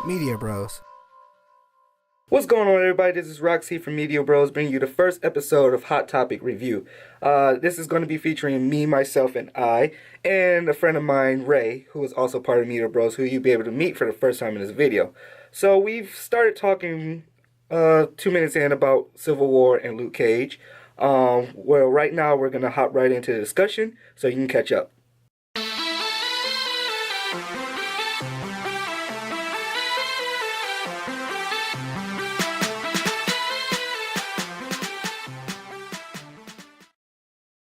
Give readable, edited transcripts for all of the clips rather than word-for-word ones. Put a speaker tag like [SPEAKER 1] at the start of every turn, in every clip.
[SPEAKER 1] Media Bros.
[SPEAKER 2] What's going on, everybody? This is RockC from Media Bros, bringing you the first episode of Hot Topic Review. This is going to be featuring me, myself, and a friend of mine, Ray, who is also part of Media Bros, who you'll be able to meet for the first time in this video. So we've started talking 2 minutes in about Civil War and Luke Cage. Well, right now we're going to hop right into the discussion so you can catch up.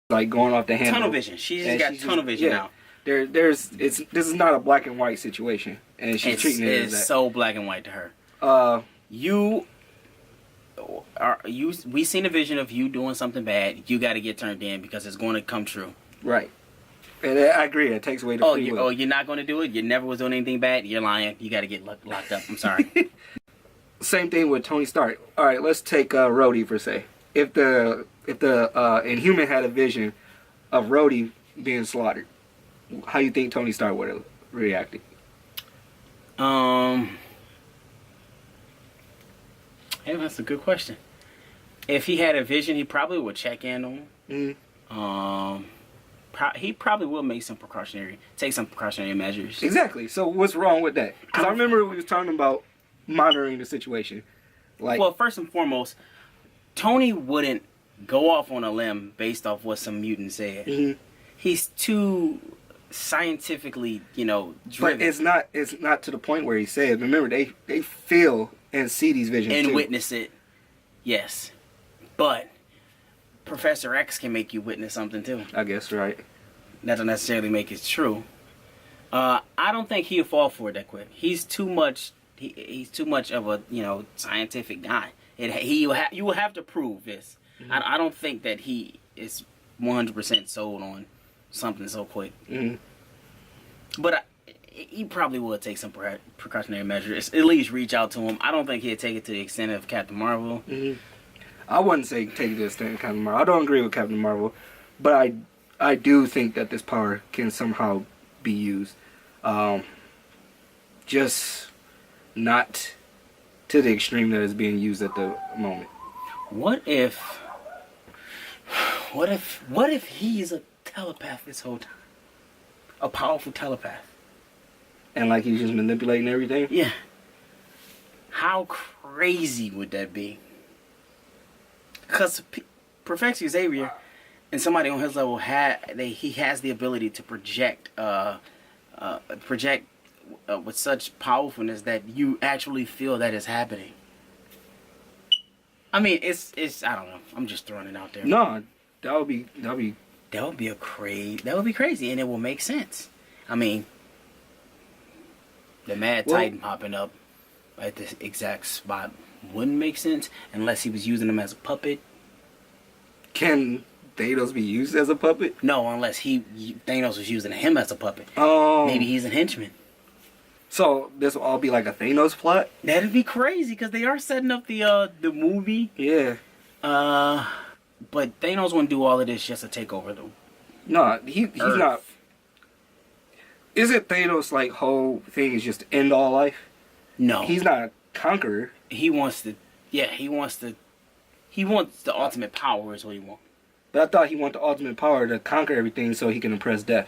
[SPEAKER 2] Like going off the handle.
[SPEAKER 3] Tunnel vision. She's got tunnel vision now.
[SPEAKER 2] This is not a black and white situation, and she's treating it as that.
[SPEAKER 3] It's so black and white to her. We seen a vision of you doing something bad. You got to get turned in because it's going to come true.
[SPEAKER 2] Right. And I agree. It takes away the free will.
[SPEAKER 3] You're not going to do it. You never was doing anything bad. You're lying. You got to get locked up. I'm sorry.
[SPEAKER 2] Same thing with Tony Stark. All right, let's take Rhodey for say. If the Inhuman had a vision of Rhodey being slaughtered, how do you think Tony Stark would have reacted?
[SPEAKER 3] Hey, that's a good question. If he had a vision, he probably would check in on him. He probably will take some precautionary measures.
[SPEAKER 2] Exactly. So what's wrong with that? Because I remember we was talking about monitoring the situation.
[SPEAKER 3] Well, first and foremost, Tony wouldn't go off on a limb based off what some mutant said. Mm-hmm. He's too scientifically, driven.
[SPEAKER 2] But it's not to the point where he said. Remember, they feel and see these visions
[SPEAKER 3] and
[SPEAKER 2] too.
[SPEAKER 3] Witness it. Yes, but Professor X can make you witness something too.
[SPEAKER 2] I guess right.
[SPEAKER 3] That doesn't necessarily make it true. I don't think he'll fall for it that quick. He's too much. He's too much of a scientific guy. You will have to prove this. Mm-hmm. I don't think that he is 100% sold on something so quick. Mm-hmm. But he probably will take some precautionary measures. At least reach out to him. I don't think he'll take it to the extent of Captain Marvel. Mm-hmm.
[SPEAKER 2] I wouldn't say take it to the extent of Captain Marvel. I don't agree with Captain Marvel, but I do think that this power can somehow be used. Just not to the extreme that it's being used at the moment.
[SPEAKER 3] What if he's a telepath this whole time? A powerful telepath.
[SPEAKER 2] And like he's just manipulating everything?
[SPEAKER 3] Yeah. How crazy would that be? Because Professor Xavier and somebody on his level he has the ability to project with such powerfulness that you actually feel that is happening. I mean, it's I don't know. I'm just throwing it out there.
[SPEAKER 2] No, that would be
[SPEAKER 3] crazy, and it will make sense. I mean, the Mad Titan popping up at this exact spot wouldn't make sense unless he was using him as a puppet.
[SPEAKER 2] Can Thanos be used as a puppet?
[SPEAKER 3] No, unless Thanos was using him as a puppet.
[SPEAKER 2] Oh.
[SPEAKER 3] Maybe he's a henchman.
[SPEAKER 2] So this will all be like a Thanos plot?
[SPEAKER 3] That'd be crazy because they are setting up the movie.
[SPEAKER 2] Yeah.
[SPEAKER 3] But Thanos wouldn't do all of this just to take over the.
[SPEAKER 2] No, he's not. Isn't Thanos like whole thing is just to end all life?
[SPEAKER 3] No,
[SPEAKER 2] he's not a conqueror.
[SPEAKER 3] He wants to. Yeah, he wants the ultimate power is what he wants.
[SPEAKER 2] But I thought he wanted the ultimate power to conquer everything so he can impress death,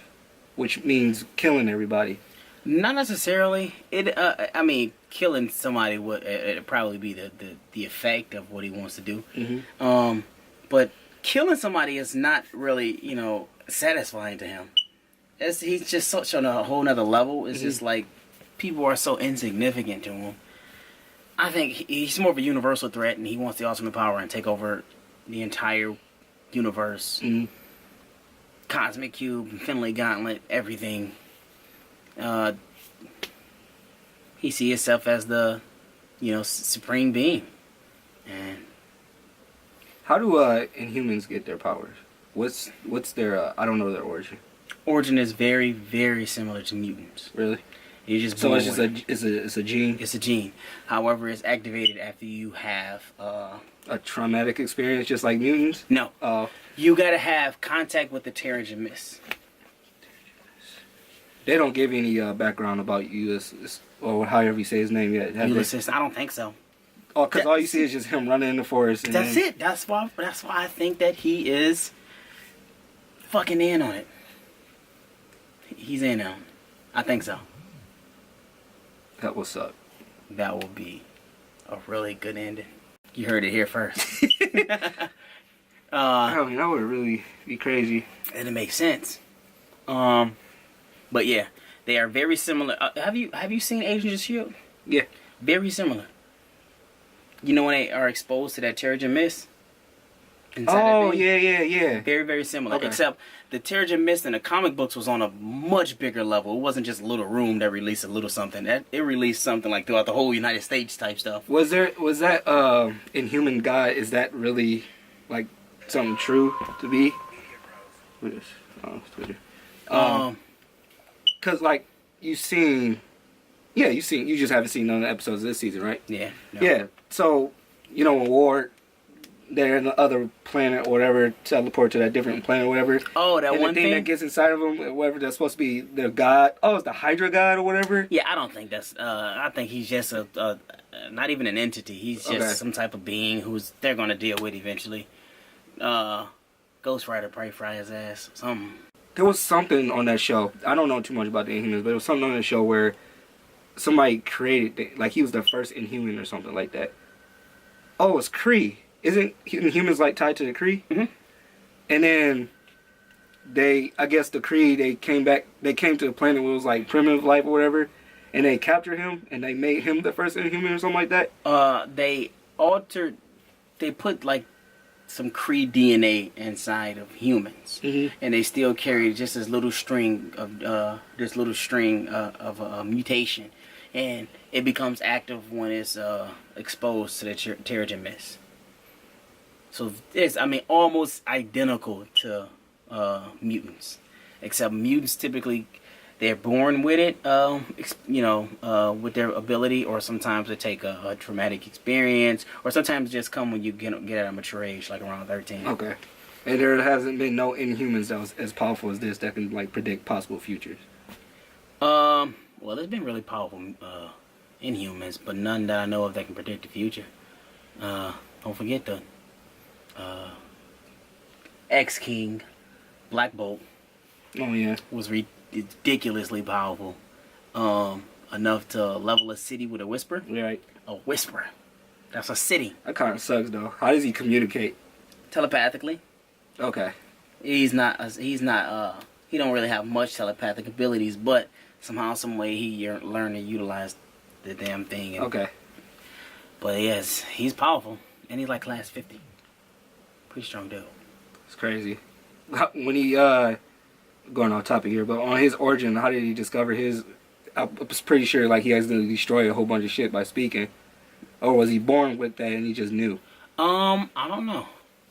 [SPEAKER 2] which means killing everybody.
[SPEAKER 3] Not necessarily. I mean, killing somebody would it'd probably be the effect of what he wants to do. Mm-hmm. But killing somebody is not really satisfying to him. He's just such on a whole nother level. It's just like people are so insignificant to him. I think he's more of a universal threat, and he wants the ultimate power and take over the entire universe. Mm-hmm. Cosmic Cube, Infinity Gauntlet, everything. He sees himself as the, supreme being. And
[SPEAKER 2] how do Inhumans get their powers? What's their? I don't know their origin.
[SPEAKER 3] Origin is very, very similar to mutants.
[SPEAKER 2] Really?
[SPEAKER 3] You just
[SPEAKER 2] so it's just it's a gene.
[SPEAKER 3] It's a gene. However, it's activated after you have
[SPEAKER 2] a traumatic experience, just like mutants.
[SPEAKER 3] No. You gotta have contact with the Terrigen Mist.
[SPEAKER 2] They don't give any background about Ulysses, or however you say his name yet.
[SPEAKER 3] Ulysses, I don't think so.
[SPEAKER 2] Oh, because all you see is just him running in the forest. And
[SPEAKER 3] that's it. That's why I think that he is fucking in on it. He's in on it. I think so.
[SPEAKER 2] That will suck.
[SPEAKER 3] That will be a really good ending. You heard it here first.
[SPEAKER 2] I mean, that would really be crazy.
[SPEAKER 3] And it makes sense. But yeah, they are very similar. Have you seen Agents of Shield?
[SPEAKER 2] Yeah.
[SPEAKER 3] Very similar. You know when they are exposed to that Terrigen Mist?
[SPEAKER 2] Oh, yeah.
[SPEAKER 3] Very, very similar.
[SPEAKER 2] Okay.
[SPEAKER 3] Except the Terrigen Mist in the comic books was on a much bigger level. It wasn't just a little room that released a little something. It released something like throughout the whole United States type stuff.
[SPEAKER 2] Was that Inhuman God? Is that really like something true to be? What is? Oh, Twitter. Cause like you just haven't seen none of the episodes this season, right?
[SPEAKER 3] Yeah. No.
[SPEAKER 2] Yeah. So when Ward, they're in the other planet or whatever, teleport to that different planet or whatever.
[SPEAKER 3] Oh, that
[SPEAKER 2] and
[SPEAKER 3] one
[SPEAKER 2] the thing that gets inside of them, whatever that's supposed to be their god. Oh, it's the Hydra god or whatever.
[SPEAKER 3] Yeah, I don't think that's. I think he's just a not even an entity. He's just some type of being who's they're gonna deal with eventually. Ghost Rider probably fry his ass. Something.
[SPEAKER 2] There was something on that show. I don't know too much about the Inhumans, but there was something on that show where somebody created, like he was the first Inhuman or something like that. Oh, it's Kree. Isn't Inhumans like tied to the Kree?
[SPEAKER 3] Mm-hmm.
[SPEAKER 2] And then I guess the Kree, they came to the planet where it was like primitive life or whatever, and they captured him and they made him the first Inhuman or something like that.
[SPEAKER 3] They put like some Kree DNA inside of humans, and they still carry just this little string of mutation, and it becomes active when it's exposed to the Terrigen Mist. So it's almost identical to mutants, except mutants typically they're born with it, with their ability, or sometimes they take a traumatic experience, or sometimes just come when you get at a mature age, like around 13.
[SPEAKER 2] Okay. And there hasn't been no Inhumans that was as powerful as this that can like predict possible futures.
[SPEAKER 3] Well, there's been really powerful Inhumans, but none that I know of that can predict the future. Don't forget the X-King, Black Bolt.
[SPEAKER 2] Oh yeah.
[SPEAKER 3] Was ridiculously powerful, enough to level a city with a whisper.
[SPEAKER 2] Right.
[SPEAKER 3] A whisper. That's a city.
[SPEAKER 2] That kind of sucks though. How does he communicate?
[SPEAKER 3] Telepathically.
[SPEAKER 2] Okay.
[SPEAKER 3] He don't really have much telepathic abilities, but somehow, some way, he learned to utilize the damn thing.
[SPEAKER 2] Okay.
[SPEAKER 3] But yes, he's powerful, and he's like class 50. Pretty strong dude.
[SPEAKER 2] It's crazy. When he going off topic here, but on his origin, how did he discover his? I was pretty sure like he accidentally destroyed a whole bunch of shit by speaking, or was he born with that and he just knew?
[SPEAKER 3] I don't know.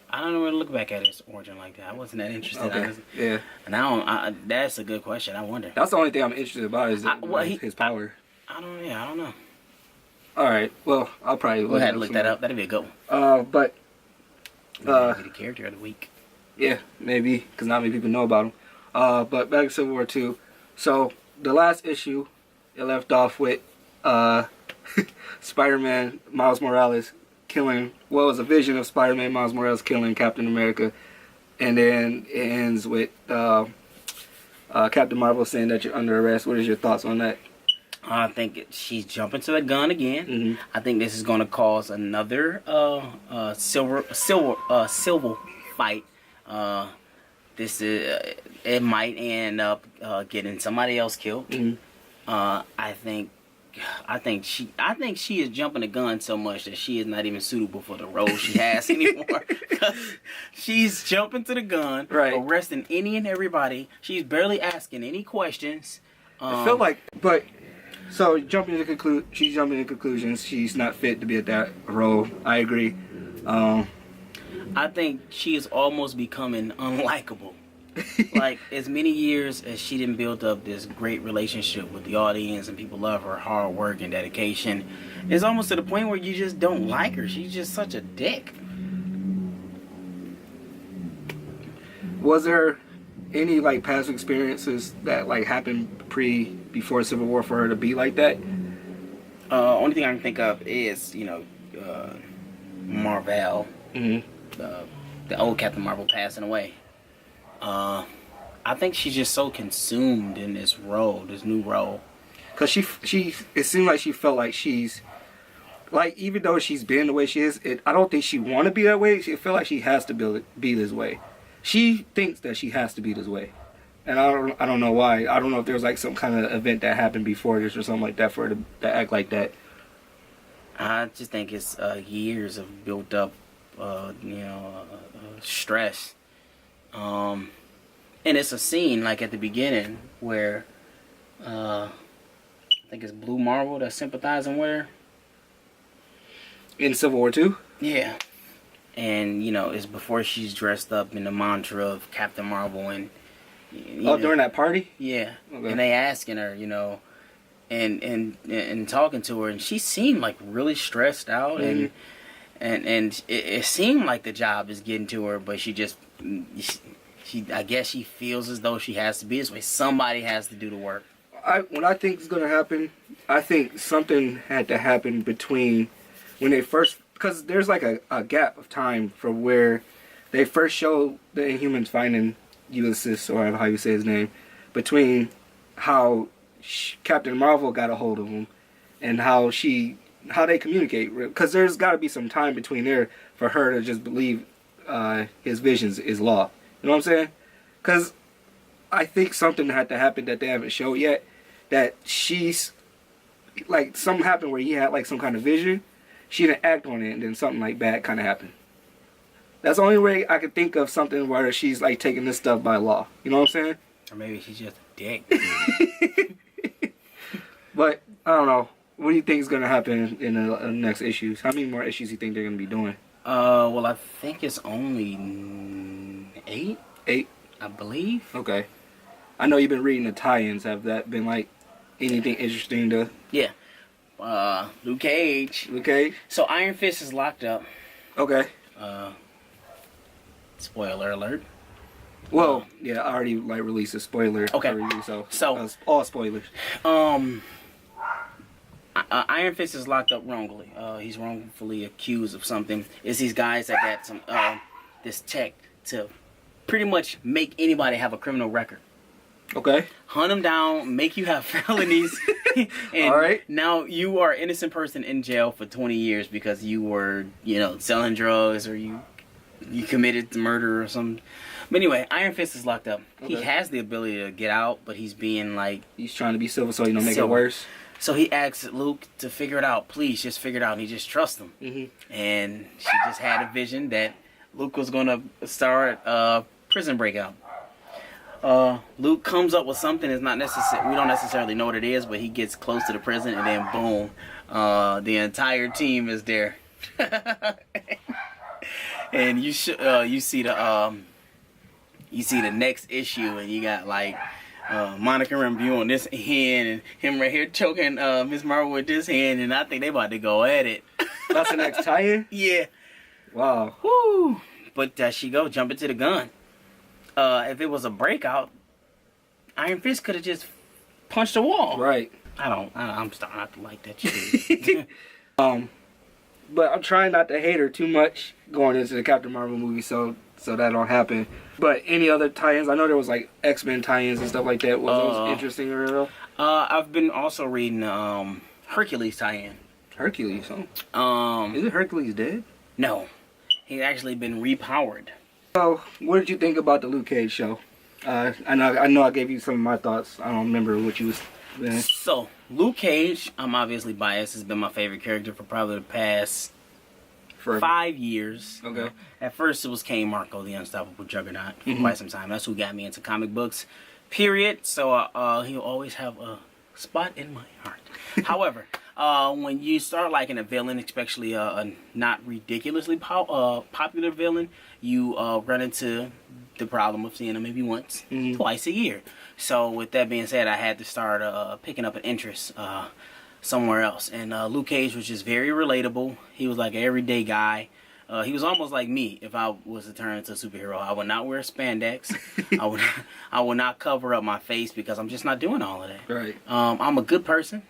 [SPEAKER 3] I don't really look back at his origin like that. I wasn't that interested.
[SPEAKER 2] Okay. Yeah.
[SPEAKER 3] And that's a good question. I wonder.
[SPEAKER 2] That's the only thing I'm interested about is his power.
[SPEAKER 3] I don't know.
[SPEAKER 2] All right. Well, I'll probably
[SPEAKER 3] We'll have to look that up. That'd be a good one.
[SPEAKER 2] But
[SPEAKER 3] maybe the character of the week.
[SPEAKER 2] Yeah, maybe because not many people know about him. But back to Civil War II. So the last issue, it left off with Spider-Man Miles Morales killing. Well, it was a vision of Spider-Man Miles Morales killing Captain America, and then it ends with Captain Marvel saying that you're under arrest. What is your thoughts on that?
[SPEAKER 3] I think she's jumping to the gun again.
[SPEAKER 2] Mm-hmm.
[SPEAKER 3] I think this is going to cause another silver fight. It might end up getting somebody else killed.
[SPEAKER 2] Mm-hmm.
[SPEAKER 3] I think she is jumping the gun so much that she is not even suitable for the role she has anymore. She's jumping to the gun,
[SPEAKER 2] right,
[SPEAKER 3] arresting any and everybody. She's barely asking any questions.
[SPEAKER 2] I feel like, but so she's jumping to conclusions. She's not fit to be at that role. I agree.
[SPEAKER 3] I think she is almost becoming unlikable. Like, as many years as she didn't build up this great relationship with the audience and people love her hard work and dedication, it's almost to the point where you just don't like her. She's just such a dick.
[SPEAKER 2] Was there any like past experiences that like happened before Civil War for her to be like that?
[SPEAKER 3] Only thing I can think of is Marvel, the old Captain Marvel passing away. I think she's just so consumed in this role, this new role.
[SPEAKER 2] Cause it seemed like she felt like she's like, even though she's been the way she is, I don't think she want to be that way. She feel like she has to be this way. She thinks that she has to be this way, and I don't know why. I don't know if there was like some kind of event that happened before this or something like that for her to act like that.
[SPEAKER 3] I just think it's years of built up, stress. And it's a scene like at the beginning where I think it's Blue Marvel that's sympathizing with her.
[SPEAKER 2] In Civil War II?
[SPEAKER 3] Yeah. And, it's before she's dressed up in the mantra of Captain Marvel and...
[SPEAKER 2] during that party?
[SPEAKER 3] Yeah.
[SPEAKER 2] Okay.
[SPEAKER 3] And they asking her, and talking to her, and she seemed like really stressed out, and it seemed like the job is getting to her, but she I guess she feels as though she has to be this way. Somebody has to do the work.
[SPEAKER 2] What I think is going to happen, I think something had to happen between when they first, because there's like a gap of time from where they first show the Inhumans finding Ulysses, or how you say his name, between how Captain Marvel got a hold of him and how they communicate, because there's got to be some time between there for her to just believe his visions is law. You know what I'm saying? Because I think something had to happen that they haven't showed yet, that she's like, something happened where he had like some kind of vision, she didn't act on it, and then something like bad kind of happened. That's the only way I could think of something where she's like taking this stuff by law. You know what I'm saying?
[SPEAKER 3] Or maybe she's just a dick.
[SPEAKER 2] But I don't know. What do you think is going to happen in the next issues? How many more issues do you think they're going to be doing?
[SPEAKER 3] Well, I think it's only 8.
[SPEAKER 2] 8?
[SPEAKER 3] I believe.
[SPEAKER 2] Okay. I know you've been reading the tie-ins. Have that been like anything interesting to...
[SPEAKER 3] Yeah. Luke Cage.
[SPEAKER 2] Luke Cage?
[SPEAKER 3] So Iron Fist is locked up.
[SPEAKER 2] Okay.
[SPEAKER 3] Spoiler alert.
[SPEAKER 2] Well, yeah, I already like released a spoiler.
[SPEAKER 3] Okay.
[SPEAKER 2] Already, so all spoilers.
[SPEAKER 3] Iron Fist is locked up wrongly. He's wrongfully accused of something. It's these guys that got some this tech to pretty much make anybody have a criminal record.
[SPEAKER 2] Okay.
[SPEAKER 3] Hunt them down, make you have felonies, and
[SPEAKER 2] all right.
[SPEAKER 3] Now you are an innocent person in jail for 20 years because you were, selling drugs or you committed murder or something. But anyway, Iron Fist is locked up. Okay. He has the ability to get out, but he's being like...
[SPEAKER 2] He's trying to be Silver so he don't make it worse.
[SPEAKER 3] So he asks Luke to figure it out. Please, just figure it out. And he just trusts him.
[SPEAKER 2] Mm-hmm.
[SPEAKER 3] And she just had a vision that Luke was going to start a prison breakout. Luke comes up with something that's not necessary. We don't necessarily know what it is, but he gets close to the prison, and then boom, the entire team is there. And you see the next issue, and you got like Monica Rambeau on this hand, and him right here choking Miss Marvel with this hand, and I think they about to go at it.
[SPEAKER 2] That's the next tie-in?
[SPEAKER 3] Yeah.
[SPEAKER 2] Wow.
[SPEAKER 3] Woo! But there she go, jump into the gun. If it was a breakout, Iron Fist could have just punched a wall.
[SPEAKER 2] Right.
[SPEAKER 3] I'm starting not to like that shit.
[SPEAKER 2] But I'm trying not to hate her too much going into the Captain Marvel movie, so that don't happen. But any other tie-ins? I know there was like X-Men tie-ins and stuff like that. Was those interesting or real?
[SPEAKER 3] I've been also reading Hercules tie-in.
[SPEAKER 2] Hercules, huh? Is it Hercules dead?
[SPEAKER 3] No. He's actually been repowered.
[SPEAKER 2] So, what did you think about the Luke Cage show? I know I gave you some of my thoughts. I don't remember what you was saying.
[SPEAKER 3] So, Luke Cage, I'm obviously biased, has been my favorite character for probably the past 5 years.
[SPEAKER 2] Okay.
[SPEAKER 3] At first, it was Kane Marco, the Unstoppable Juggernaut, for quite some time. That's who got me into comic books, period. So, he'll always have a spot in my heart. However, when you start liking a villain, especially a not ridiculously popular villain, you run into the problem of seeing him maybe once, twice a year. So with that being said, I had to start picking up an interest somewhere else. And Luke Cage was just very relatable. He was like an everyday guy. He was almost like me if I was to turn into a superhero. I would not wear spandex. I would not cover up my face because I'm just not doing all of that.
[SPEAKER 2] Right.
[SPEAKER 3] I'm a good person.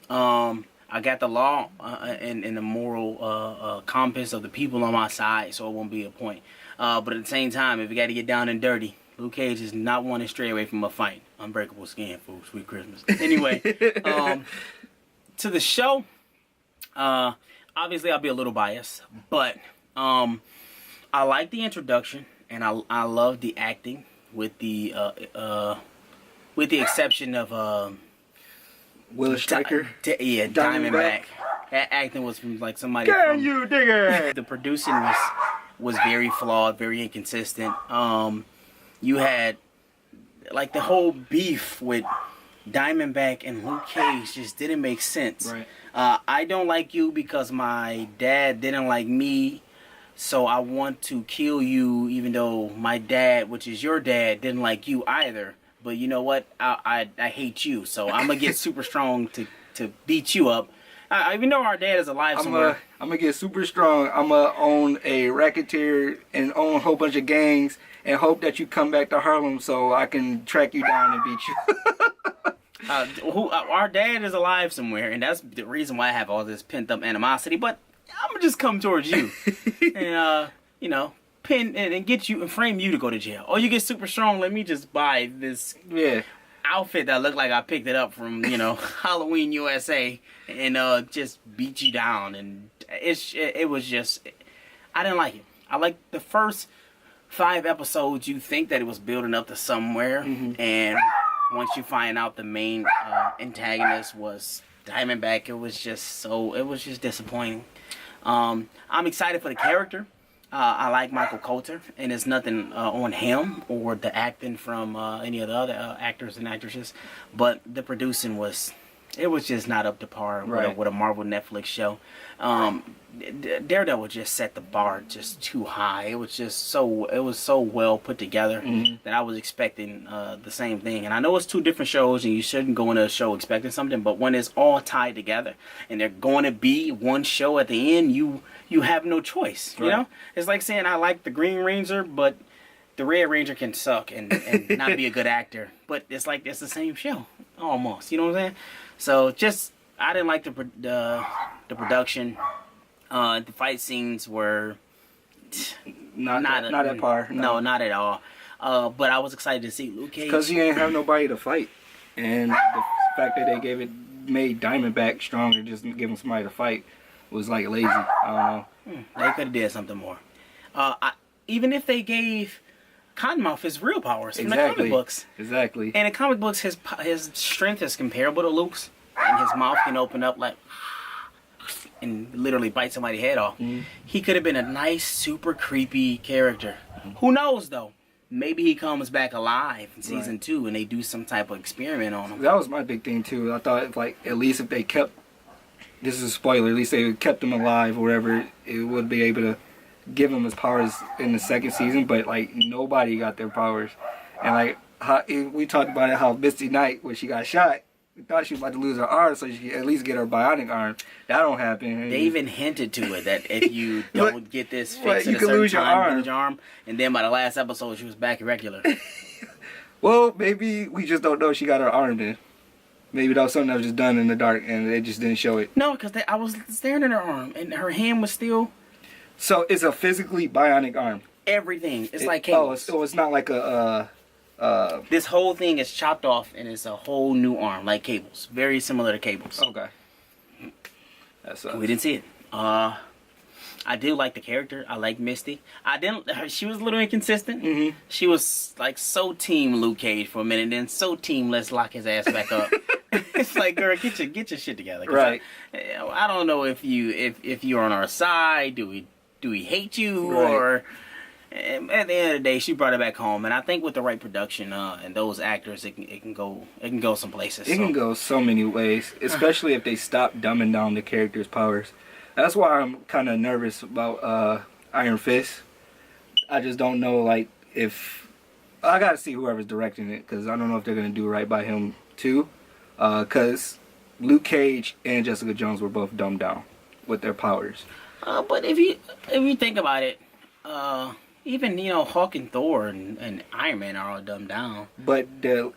[SPEAKER 3] I got the law and the moral compass of the people on my side, so it won't be a point. But at the same time, if you got to get down and dirty, Luke Cage is not one to stray away from a fight. Unbreakable skin, fool. Sweet Christmas. Anyway, to the show, obviously I'll be a little biased, but I like the introduction and I love the acting with the exception of
[SPEAKER 2] Willis Striker.
[SPEAKER 3] Diamondback. That acting was from like somebody.
[SPEAKER 2] Can you dig it?
[SPEAKER 3] The producing was very flawed, very inconsistent. You had like the whole beef with Diamondback and Luke Cage just didn't make sense.
[SPEAKER 2] Right.
[SPEAKER 3] I don't like you because my dad didn't like me, so I want to kill you, even though my dad, which is your dad, didn't like you either. But you know what? I hate you, so I'm gonna get super strong to beat you up. Even though our dad is alive somewhere.
[SPEAKER 2] I'm gonna get super strong. I'm gonna own a racketeer and own a whole bunch of gangs and hope that you come back to Harlem so I can track you down and beat you.
[SPEAKER 3] Our dad is alive somewhere, and that's the reason why I have all this pent up animosity. But I'm gonna just come towards you, and pin and get you and frame you to go to jail. Or you get super strong. Let me just buy this outfit that looked like I picked it up from Halloween USA and just beat you down. And it was just, I didn't like it. I like the first 5 episodes. You think that it was building up to somewhere, and once you find out the main antagonist was Diamondback, it was just disappointing. I'm excited for the character. I like Michael Coulter, and it's nothing on him or the acting from any of the other actors and actresses, but the producing was just not up to par with a Marvel Netflix show. Daredevil just set the bar just too high. It was so well put together that I was expecting the same thing. And I know it's 2 different shows, and you shouldn't go into a show expecting something, but when it's all tied together and they're going to be one show at the end, you have no choice. You know, it's like saying I like the Green Ranger, but the Red Ranger can suck and not be a good actor. But it's like it's the same show almost. You know what I'm saying? So I didn't like the production. The fight scenes were
[SPEAKER 2] not at par.
[SPEAKER 3] No, not at all. But I was excited to see Luke Cage.
[SPEAKER 2] Because he didn't have nobody to fight, and the fact that they made Diamondback stronger, just giving somebody to fight, was like lazy. I don't know.
[SPEAKER 3] They could have did something more. Even if they gave Cottonmouth his real powers from the comic books.
[SPEAKER 2] Exactly.
[SPEAKER 3] And in comic books, his strength is comparable to Luke's, and his mouth can open up like and literally bite somebody's head off. He could have been a nice, super creepy character. Who knows though? Maybe he comes back alive in season 2 and they do some type of experiment on him.
[SPEAKER 2] That was my big thing too. I thought at least if they kept, this is a spoiler, at least they kept him alive or whatever, it would be able to give him his powers in the 2nd season. But nobody got their powers, and how we talked about it, how Misty Knight, when she got shot, we thought she was about to lose her arm so she could at least get her bionic arm. That don't happen.
[SPEAKER 3] They even hinted to it that if you don't get this fixed
[SPEAKER 2] you
[SPEAKER 3] at a
[SPEAKER 2] can
[SPEAKER 3] certain
[SPEAKER 2] lose your
[SPEAKER 3] time,
[SPEAKER 2] arm.
[SPEAKER 3] you lose your arm. And then by the last episode, she was back irregular.
[SPEAKER 2] Well, maybe we just don't know she got her arm then. Maybe that was something that was just done in the dark and they just didn't show it.
[SPEAKER 3] No, because I was staring at her arm and her hand was still...
[SPEAKER 2] So it's a physically bionic arm.
[SPEAKER 3] Everything. It's like cables.
[SPEAKER 2] So it's not like a...
[SPEAKER 3] This whole thing is chopped off and it's a whole new arm, like cables. Very similar to cables.
[SPEAKER 2] Okay. That sucks.
[SPEAKER 3] We didn't see it. I do like the character. I like Misty. She was a little inconsistent. She was like so team Luke Cage for a minute, then so team let's lock his ass back up. It's like, girl, get your shit together.
[SPEAKER 2] Right.
[SPEAKER 3] I don't know if you're on our side. Do we hate you or? At the end of the day, she brought it back home, and I think with the right production and those actors, it can go some places.
[SPEAKER 2] It can go so many ways, especially if they stop dumbing down the characters' powers. That's why I'm kind of nervous about Iron Fist. I just don't know, if I gotta see whoever's directing it, because I don't know if they're gonna do right by him too. Because Luke Cage and Jessica Jones were both dumbed down with their powers.
[SPEAKER 3] But if you think about it, even Hulk and Thor and Iron Man are all dumbed down.
[SPEAKER 2] But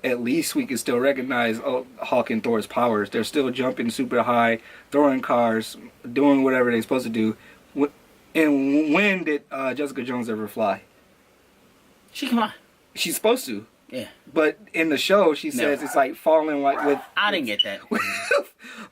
[SPEAKER 2] at least we can still recognize Hulk and Thor's powers. They're still jumping super high, throwing cars, doing whatever they're supposed to do. And when did Jessica Jones ever fly?
[SPEAKER 3] She can fly.
[SPEAKER 2] She's supposed to.
[SPEAKER 3] Yeah.
[SPEAKER 2] But in the show, she says it's like falling like with.
[SPEAKER 3] I didn't get that.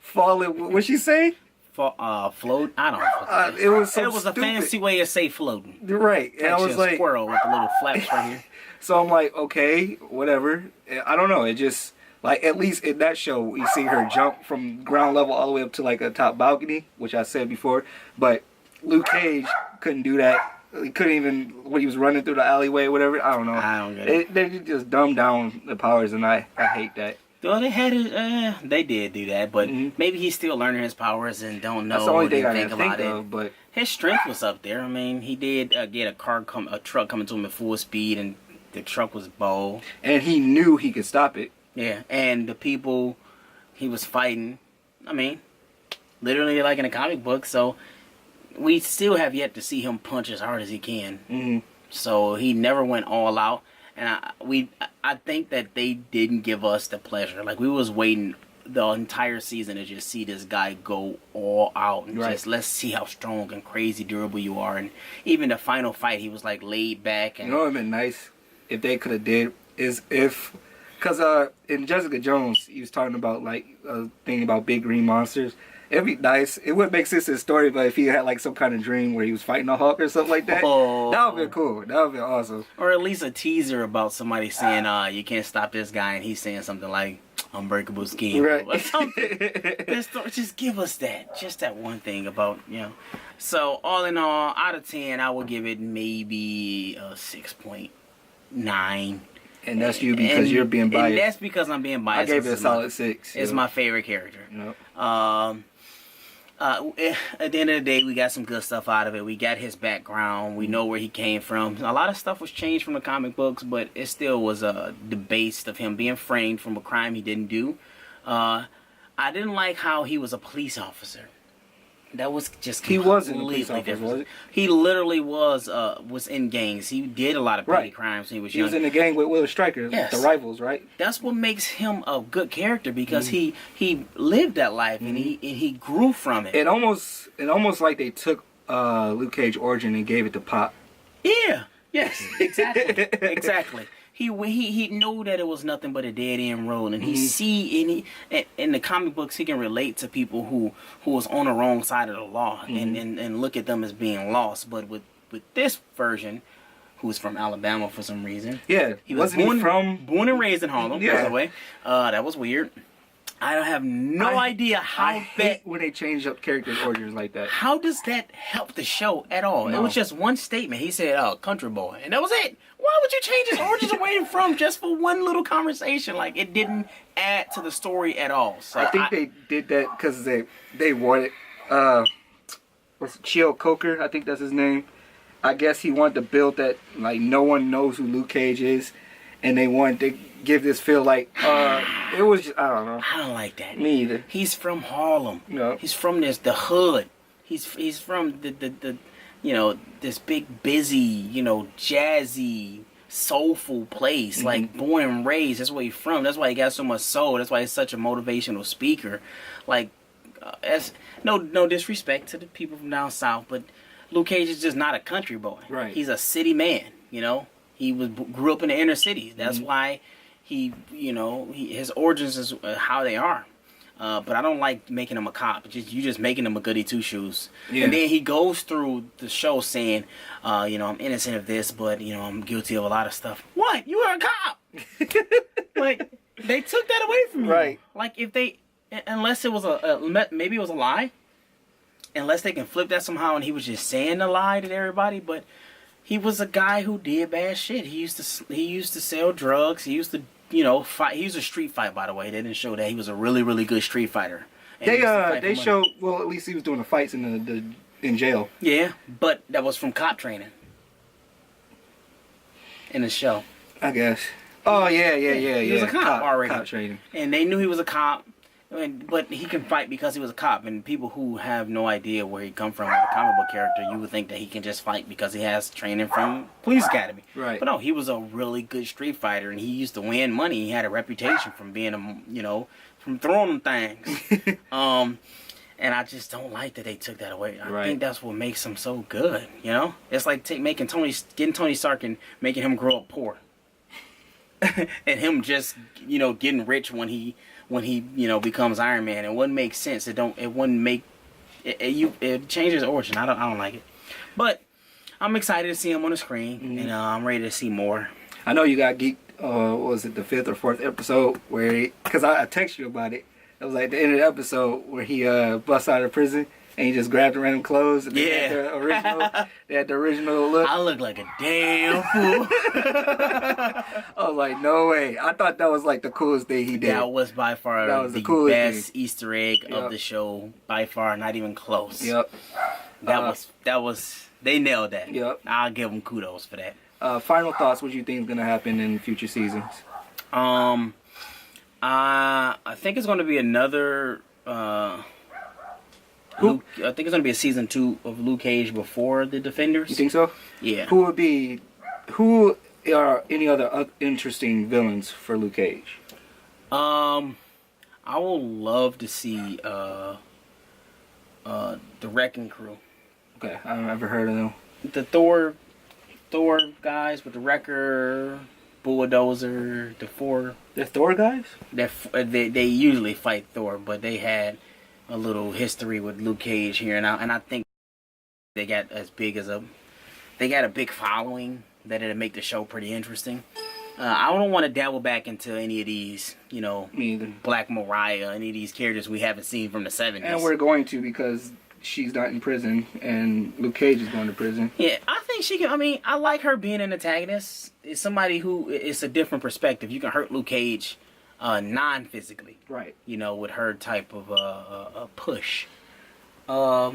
[SPEAKER 2] Falling. What'd she say?
[SPEAKER 3] Float. I don't know.
[SPEAKER 2] It was so
[SPEAKER 3] It was a
[SPEAKER 2] stupid.
[SPEAKER 3] fancy way of say floating.
[SPEAKER 2] Right. And I was
[SPEAKER 3] a
[SPEAKER 2] like,
[SPEAKER 3] squirrel with the little flaps right here.
[SPEAKER 2] so I'm like, okay, whatever. I don't know. It just like at least in that show, we see her jump from ground level all the way up to like a top balcony, which I said before. But Luke Cage couldn't do that. He couldn't even when he was running through the alleyway, whatever. I don't know.
[SPEAKER 3] I don't get it.
[SPEAKER 2] They just dumbed down the powers, and I hate that.
[SPEAKER 3] Well, they had it. They did do that, but maybe he's still learning his powers and don't know.
[SPEAKER 2] That's the only thing I
[SPEAKER 3] think
[SPEAKER 2] can
[SPEAKER 3] about
[SPEAKER 2] think
[SPEAKER 3] it.
[SPEAKER 2] of. But
[SPEAKER 3] His strength was up there. I mean, he did get a truck coming to him at full speed, and the truck was bold.
[SPEAKER 2] and he knew he could stop it.
[SPEAKER 3] Yeah, and the people he was fighting, I mean, literally like in a comic book. So we still have yet to see him punch as hard as he can.
[SPEAKER 2] Mm-hmm.
[SPEAKER 3] So he never went all out. And I think that they didn't give us the pleasure. Like, we was waiting the entire season to just see this guy go all out. And
[SPEAKER 2] Right.
[SPEAKER 3] just, let's see how strong and crazy durable you are. And even the final fight, he was, like, laid back. And
[SPEAKER 2] You know what would have been nice if they could have did is if, because in Jessica Jones, he was talking about like a thing about big green monsters. It'd be nice. It wouldn't make sense to the story, but if he had like some kind of dream where he was fighting a hawk or something like that, that would be cool. That would be awesome.
[SPEAKER 3] Or at least a teaser about somebody saying, you can't stop this guy. And he's saying something like, unbreakable scheme.
[SPEAKER 2] Right.
[SPEAKER 3] Or something. Just give us that. Just that one thing about, So, all in all, out of 10, I would give it maybe a 6.9.
[SPEAKER 2] And that's you because you're being biased.
[SPEAKER 3] And that's because I'm being biased.
[SPEAKER 2] I gave it a solid 6.
[SPEAKER 3] It's my favorite character.
[SPEAKER 2] Yep.
[SPEAKER 3] At the end of the day, we got some good stuff out of it. We got his background. We know where he came from. A lot of stuff was changed from the comic books, but it still was debased of him being framed from a crime he didn't do. I didn't like how he was a police officer. That was just
[SPEAKER 2] He wasn't a police
[SPEAKER 3] completely
[SPEAKER 2] officer,
[SPEAKER 3] different.
[SPEAKER 2] was
[SPEAKER 3] He literally was in gangs. He did a lot of petty
[SPEAKER 2] Right.
[SPEAKER 3] crimes when he was
[SPEAKER 2] He
[SPEAKER 3] young.
[SPEAKER 2] was in the gang with Will Stryker,
[SPEAKER 3] Yes.
[SPEAKER 2] the rivals, right?
[SPEAKER 3] That's what makes him a good character because he lived that life and he grew from it.
[SPEAKER 2] It almost like they took Luke Cage origin and gave it to Pop.
[SPEAKER 3] Yeah. Yes. Exactly. Exactly. He knew that it was nothing but a dead end road, and in the comic books he can relate to people who was on the wrong side of the law and look at them as being lost. But with this version, who's from Alabama for some reason,
[SPEAKER 2] Yeah,
[SPEAKER 3] he was born and raised in Harlem.
[SPEAKER 2] Yeah.
[SPEAKER 3] By the way, that was weird. I have no idea how
[SPEAKER 2] I hate when they change up characters' origins like that.
[SPEAKER 3] How does that help the show at all?
[SPEAKER 2] No.
[SPEAKER 3] It was just one statement. He said, country boy. And that was it. Why would you change his origins away from just for one little conversation? Like, it didn't add to the story at all. So
[SPEAKER 2] I think they did that because they wanted, what's it, Chio Coker, I think that's his name. I guess he wanted to build that, like, no one knows who Luke Cage is. And they wanted to give this feel like, it was just, I don't know.
[SPEAKER 3] I don't like that.
[SPEAKER 2] Me either.
[SPEAKER 3] He's from Harlem.
[SPEAKER 2] No.
[SPEAKER 3] He's from the hood. He's from the this big, busy, jazzy, soulful place. Like, born and raised. That's where he's from. That's why he got so much soul. That's why he's such a motivational speaker. Like, no disrespect to the people from down south, but Luke Cage is just not a country boy.
[SPEAKER 2] Right.
[SPEAKER 3] He's a city man, He grew up in the inner cities. That's why his origins is how they are. But I don't like making him a cop. You just making him a goody two shoes.
[SPEAKER 2] Yeah.
[SPEAKER 3] And then he goes through the show saying, I'm innocent of this, but I'm guilty of a lot of stuff. What? You are a cop. Like, they took that away from you.
[SPEAKER 2] Right.
[SPEAKER 3] Like, unless it was maybe it was a lie. Unless they can flip that somehow, and he was just saying a lie to everybody, but. He was a guy who did bad shit. He used to sell drugs. He used to, fight. He was a street fight, by the way. They didn't show that. He was a really, really good street fighter. And
[SPEAKER 2] They showed, well, at least he was doing the fights in jail.
[SPEAKER 3] Yeah, but that was from cop training. In the show.
[SPEAKER 2] I guess. Oh, yeah.
[SPEAKER 3] He was a cop already.
[SPEAKER 2] Cop training.
[SPEAKER 3] And they knew he was a cop. But he can fight because he was a cop, and people who have no idea where he come from, like a comic book character, you would think that he can just fight because he has training from police academy.
[SPEAKER 2] Right.
[SPEAKER 3] But no, he was a really good street fighter, and he used to win money. He had a reputation from being from throwing things. And I just don't like that they took that away. I think that's what makes him so good. It's like getting Tony Stark and making him grow up poor, and him just getting rich when he becomes Iron Man. It wouldn't make sense. It wouldn't make it changes origin. I don't like it, but I'm excited to see him on the screen, and I'm ready to see more.
[SPEAKER 2] I know you got geeked. Was it the 5th or 4th episode where because I texted you about it. It was like the end of the episode where he busts out of prison and he just grabbed the random clothes. And they had the original look.
[SPEAKER 3] I look like a damn fool.
[SPEAKER 2] I was like, no way. I thought that was like the coolest thing he did.
[SPEAKER 3] That was by far the best Easter egg of the show. By far, not even close.
[SPEAKER 2] Yep.
[SPEAKER 3] That was they nailed that.
[SPEAKER 2] Yep.
[SPEAKER 3] I'll give them kudos for that.
[SPEAKER 2] Final thoughts. What do you think is going to happen in future seasons?
[SPEAKER 3] I think it's going to be another. I think it's going to be a season 2 of Luke Cage before the Defenders.
[SPEAKER 2] You think so?
[SPEAKER 3] Yeah.
[SPEAKER 2] Who are any other interesting villains for Luke Cage?
[SPEAKER 3] I would love to see the Wrecking Crew.
[SPEAKER 2] Okay, I've never heard of them.
[SPEAKER 3] The Thor guys with the Wrecker, Bulldozer, the
[SPEAKER 2] Thor guys?
[SPEAKER 3] They usually fight Thor, but they had a little history with Luke Cage here now, and I think they got they got a big following that it'll make the show pretty interesting. I don't want to dabble back into any of these,
[SPEAKER 2] Me either.
[SPEAKER 3] Black Mariah, any of these characters we haven't seen from the 70s.
[SPEAKER 2] And we're going to because she's not in prison and Luke Cage is going to prison.
[SPEAKER 3] Yeah, I think she can. I mean, I like her being an antagonist. It's somebody who is a different perspective. You can hurt Luke Cage non-physically.
[SPEAKER 2] Right.
[SPEAKER 3] With her type of a push. But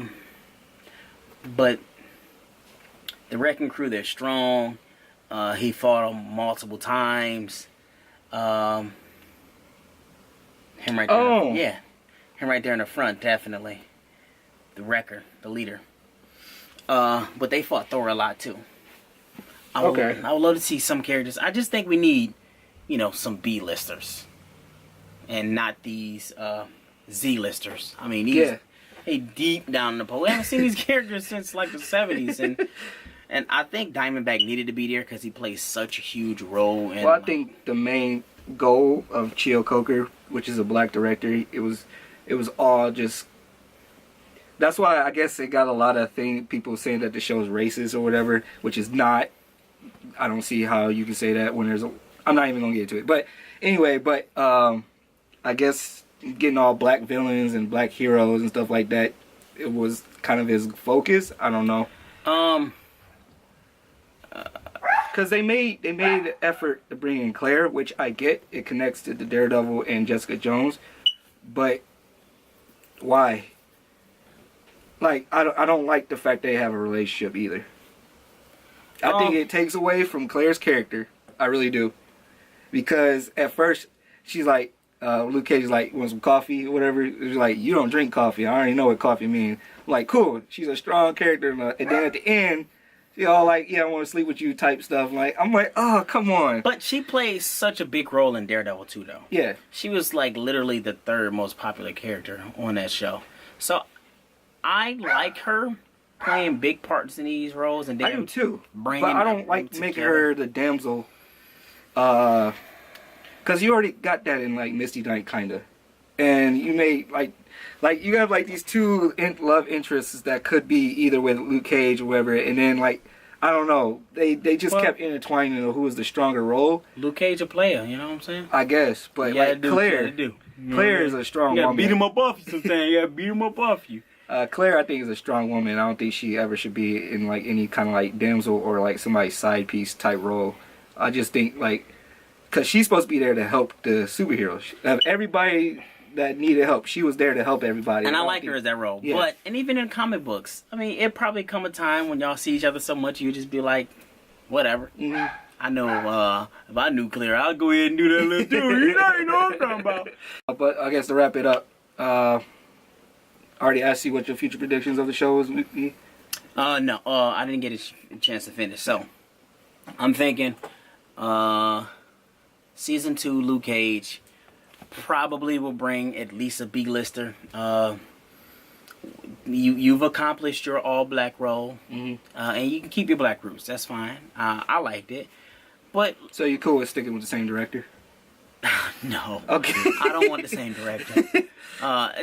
[SPEAKER 3] the Wrecking Crew, they're strong. He fought them multiple times. Him right there.
[SPEAKER 2] Oh.
[SPEAKER 3] Yeah. Him right there in the front, definitely. The Wrecker, the leader. But they fought Thor a lot too. I would love to see some characters. I just think we need, some B-listers. And not these Z-listers. I mean, they deep down in the pole. We haven't seen these characters since like the 70s. And I think Diamondback needed to be there because he plays such a huge role.
[SPEAKER 2] Well, I think the main goal of Chio Coker, which is a black director, it was all just... That's why I guess it got a lot of people saying that the show is racist or whatever, which is not. I don't see how you can say that when there's a... I'm not even going to get to it. But anyway, I guess getting all black villains and black heroes and stuff like that, it was kind of his focus. I don't know. Because they made an effort to bring in Claire, which I get. It connects to the Daredevil and Jessica Jones. But why? Like, I don't like the fact they have a relationship either. I think it takes away from Claire's character. I really do. Because at first, she's like, Luke Cage is like, want some coffee or whatever. She's like, you don't drink coffee. I already know what coffee means. I'm like, cool. She's a strong character. And then at the end, she all like, yeah, I want to sleep with you type stuff. I'm like, oh, come on.
[SPEAKER 3] But she plays such a big role in Daredevil too, though.
[SPEAKER 2] Yeah.
[SPEAKER 3] She was like literally the 3rd most popular character on that show. So I like her playing big parts in these roles. And
[SPEAKER 2] I do too. But I don't like making her the damsel. Because you already got that in like Misty Knight, kind of. And you made like you have like these two love interests that could be either with Luke Cage or whatever, and then like I don't know, they just kept intertwining who was the stronger role.
[SPEAKER 3] Luke Cage a player, you know what I'm saying?
[SPEAKER 2] I guess, but like Claire is a strong woman.
[SPEAKER 3] Beat him up off you sometimes. You gotta beat him up off you.
[SPEAKER 2] Claire, I think, is a strong woman. I don't think she ever should be in like any kind of like damsel or like somebody's side piece type role. I just think like because she's supposed to be there to help the superheroes. Everybody that needed help, she was there to help everybody.
[SPEAKER 3] And I like her as that role. Yeah. And even in comic books, I mean, it probably come a time when y'all see each other so much, you just be like, whatever.
[SPEAKER 2] Mm-hmm.
[SPEAKER 3] I know if I nuclear, I'll go ahead and do that little too. You know what I'm talking about.
[SPEAKER 2] But I guess to wrap it up, I already asked you what your future predictions of the show is.
[SPEAKER 3] No, I didn't get a chance to finish. So, I'm thinking, season 2, Luke Cage probably will bring at least a B-lister. You've accomplished your all-black role, and you can keep your black roots. That's fine. I liked it, but
[SPEAKER 2] so you're cool with sticking with the same director?
[SPEAKER 3] no.
[SPEAKER 2] Okay.
[SPEAKER 3] I don't want the same director.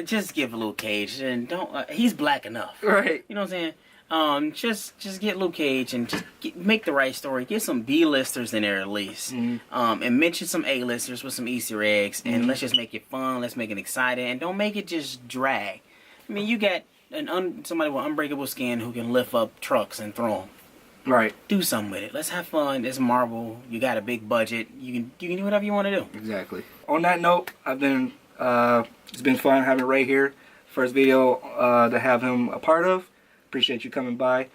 [SPEAKER 3] Just give Luke Cage and don't. He's black enough,
[SPEAKER 2] Right.
[SPEAKER 3] You know what I'm saying? Just get Luke Cage and just make the right story. Get some B-listers in there at least, and mention some A-listers with some Easter eggs, and let's just make it fun. Let's make it exciting, and don't make it just drag. I mean, you got somebody with unbreakable skin who can lift up trucks and throw them.
[SPEAKER 2] Right.
[SPEAKER 3] Do something with it. Let's have fun. It's Marvel. You got a big budget. You can do whatever you want to do.
[SPEAKER 2] Exactly. On that note, it's been fun having Ray here. First video to have him a part of. Appreciate you coming by.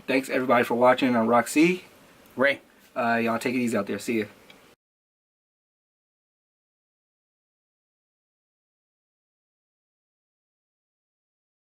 [SPEAKER 2] Thanks everybody for watching on RockC.
[SPEAKER 3] Ray.
[SPEAKER 2] Y'all take it easy out there. See ya.